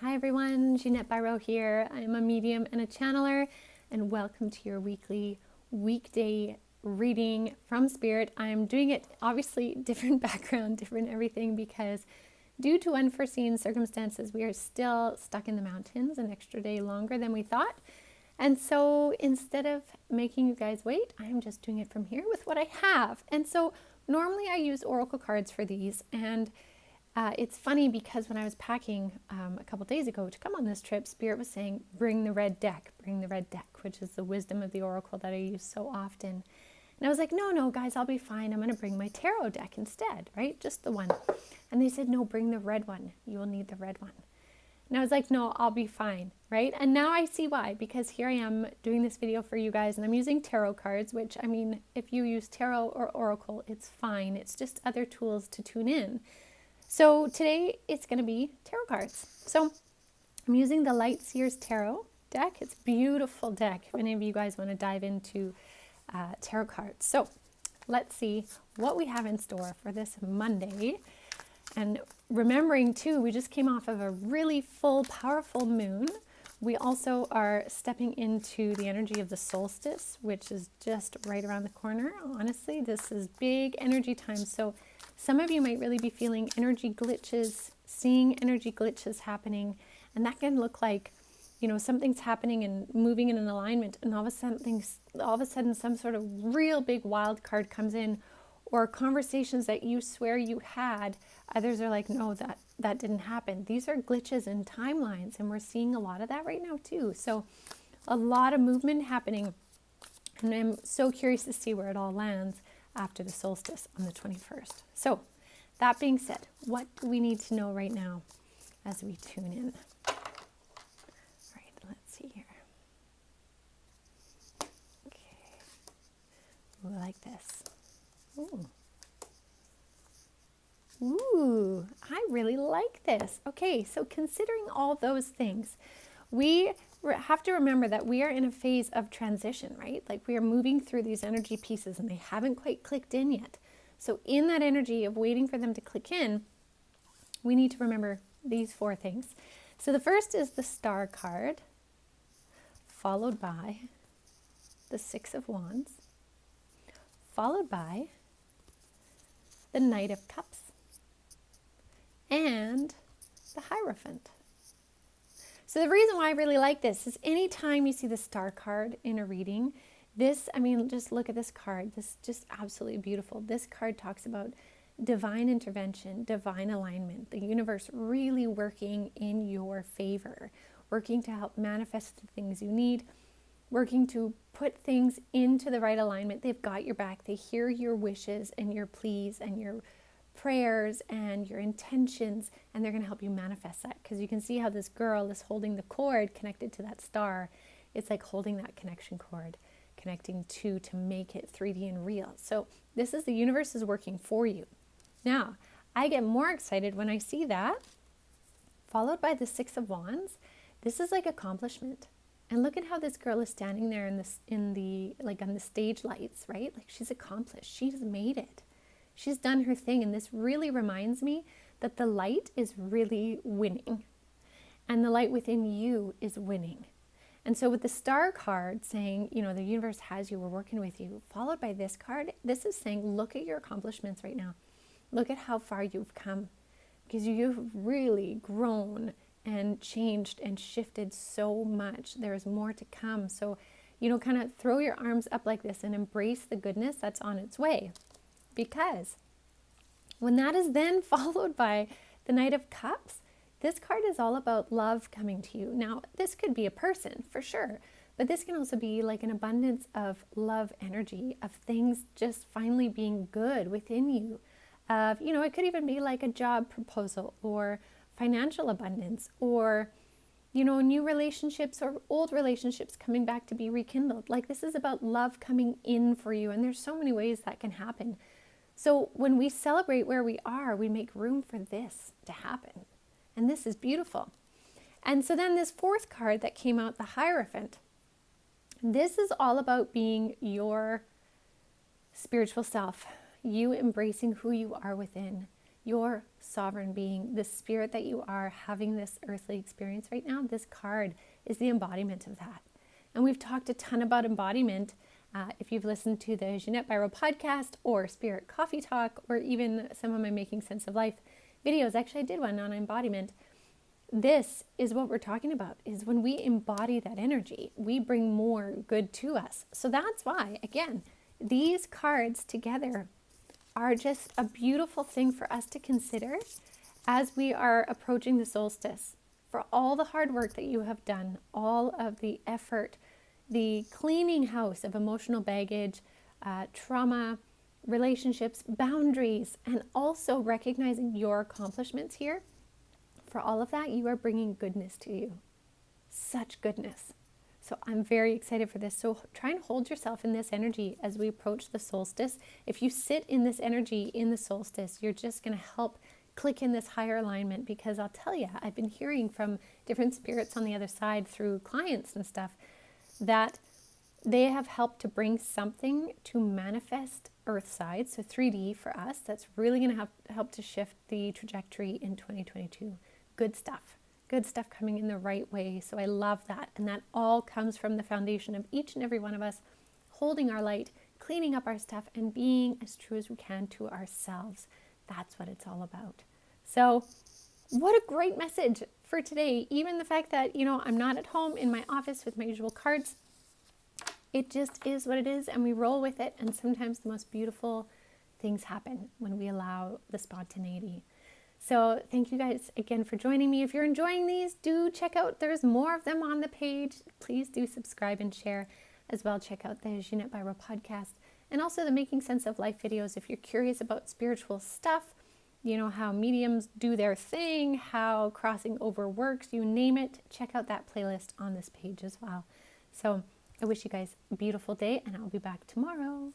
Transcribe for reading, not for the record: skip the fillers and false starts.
Hi everyone, Jeanette Biro here. I'm a medium and a channeler, and welcome to your weekday reading from Spirit. I'm doing it obviously different background, different everything, because due to unforeseen circumstances, we are still stuck in the mountains an extra day longer than we thought. And so instead of making you guys wait, I'm just doing it from here with what I have. And so normally I use oracle cards for these, and it's funny because when I was packing a couple days ago to come on this trip, Spirit was saying, bring the red deck, which is the wisdom of the oracle that I use so often. And I was like, no, guys, I'll be fine. I'm going to bring my tarot deck instead, right? Just the one. And they said, no, bring the red one. You will need the red one. And I was like, no, I'll be fine, right? And now I see why, because here I am doing this video for you guys, and I'm using tarot cards, which, I mean, if you use tarot or oracle, it's fine. It's just other tools to tune in. So today it's going to be tarot cards. So I'm using the Light Seers Tarot deck. It's a beautiful deck if any of you guys want to dive into tarot cards. So let's see what we have in store for this Monday. And remembering too, we just came off of a really full, powerful moon. We also are stepping into the energy of the solstice, which is just right around the corner. Honestly, this is big energy time. So some of you might really be feeling energy glitches, seeing energy glitches happening, and that can look like, you know, something's happening and moving in an alignment, and all of a sudden some sort of real big wild card comes in, or conversations that you swear you had, others are like, no, that didn't happen. These are glitches in timelines, and we're seeing a lot of that right now too. So a lot of movement happening, and I'm so curious to see where it all lands after the solstice on the 21st. So that being said, what do we need to know right now as we tune in? All right, let's see here. Okay. Ooh, I like this. Ooh, I really like this. Okay, so considering all those things, we have to remember that we are in a phase of transition, right? Like we are moving through these energy pieces and they haven't quite clicked in yet. So in that energy of waiting for them to click in, we need to remember these four things. So the first is the Star card, followed by the Six of Wands, followed by the Knight of Cups, and the Hierophant. So the reason why I really like this is anytime you see the Star card in a reading, this, I mean, just look at this card. This is just absolutely beautiful. This card talks about divine intervention, divine alignment, the universe really working in your favor, working to help manifest the things you need, working to put things into the right alignment. They've got your back. They hear your wishes and your pleas and your prayers and your intentions, and they're going to help you manifest that, because you can see how this girl is holding the cord connected to that star. It's like holding that connection cord, connecting to make it 3D and real. So this is the universe is working for you. Now, I get more excited when I see that, followed by the Six of Wands. This is like accomplishment. And look at how this girl is standing there in the like on the stage lights, right? Like she's accomplished. She's made it. She's done her thing, and this really reminds me that the light is really winning, and the light within you is winning. And so with the Star card saying, you know, the universe has you, we're working with you, followed by this card, this is saying, look at your accomplishments right now. Look at how far you've come, because you've really grown and changed and shifted so much. There's more to come. So, you know, kind of throw your arms up like this and embrace the goodness that's on its way. Because when that is then followed by the Knight of Cups, this card is all about love coming to you. Now, this could be a person for sure, but this can also be like an abundance of love energy, of things just finally being good within you. Of, you know, it could even be like a job proposal or financial abundance, or, you know, new relationships or old relationships coming back to be rekindled. Like this is about love coming in for you, and there's so many ways that can happen. So when we celebrate where we are, we make room for this to happen. And this is beautiful. And so then this fourth card that came out, the Hierophant, this is all about being your spiritual self, you embracing who you are within, your sovereign being, the spirit that you are having this earthly experience right now. This card is the embodiment of that. And we've talked a ton about embodiment. If you've listened to the Jeanette Biro podcast or Spirit Coffee Talk, or even some of my Making Sense of Life videos, actually I did one on embodiment. This is what we're talking about, is when we embody that energy, we bring more good to us. So that's why, again, these cards together are just a beautiful thing for us to consider as we are approaching the solstice. For all the hard work that you have done, all of the effort, the cleaning house of emotional baggage, trauma, relationships, boundaries, and also recognizing your accomplishments here. For all of that, you are bringing goodness to you. Such goodness. So I'm very excited for this. So try and hold yourself in this energy as we approach the solstice. If you sit in this energy in the solstice, you're just going to help click in this higher alignment, because I'll tell you, I've been hearing from different spirits on the other side through clients and stuff that they have helped to bring something to manifest Earthside, so 3D for us, that's really going to help to shift the trajectory in 2022. Good stuff coming in the right way. So I love that. And that all comes from the foundation of each and every one of us holding our light, cleaning up our stuff, and being as true as we can to ourselves. That's what it's all about. So what a great message for today. Even the fact that, I'm not at home in my office with my usual cards. It just is what it is, and we roll with it. And sometimes the most beautiful things happen when we allow the spontaneity. So thank you guys again for joining me. If you're enjoying these, do check out, there's more of them on the page. Please do subscribe and share as well. Check out the Jeanette Biro podcast and also the Making Sense of Life videos. If you're curious about spiritual stuff, how mediums do their thing, how crossing over works, you name it, check out that playlist on this page as well. So I wish you guys a beautiful day, and I'll be back tomorrow.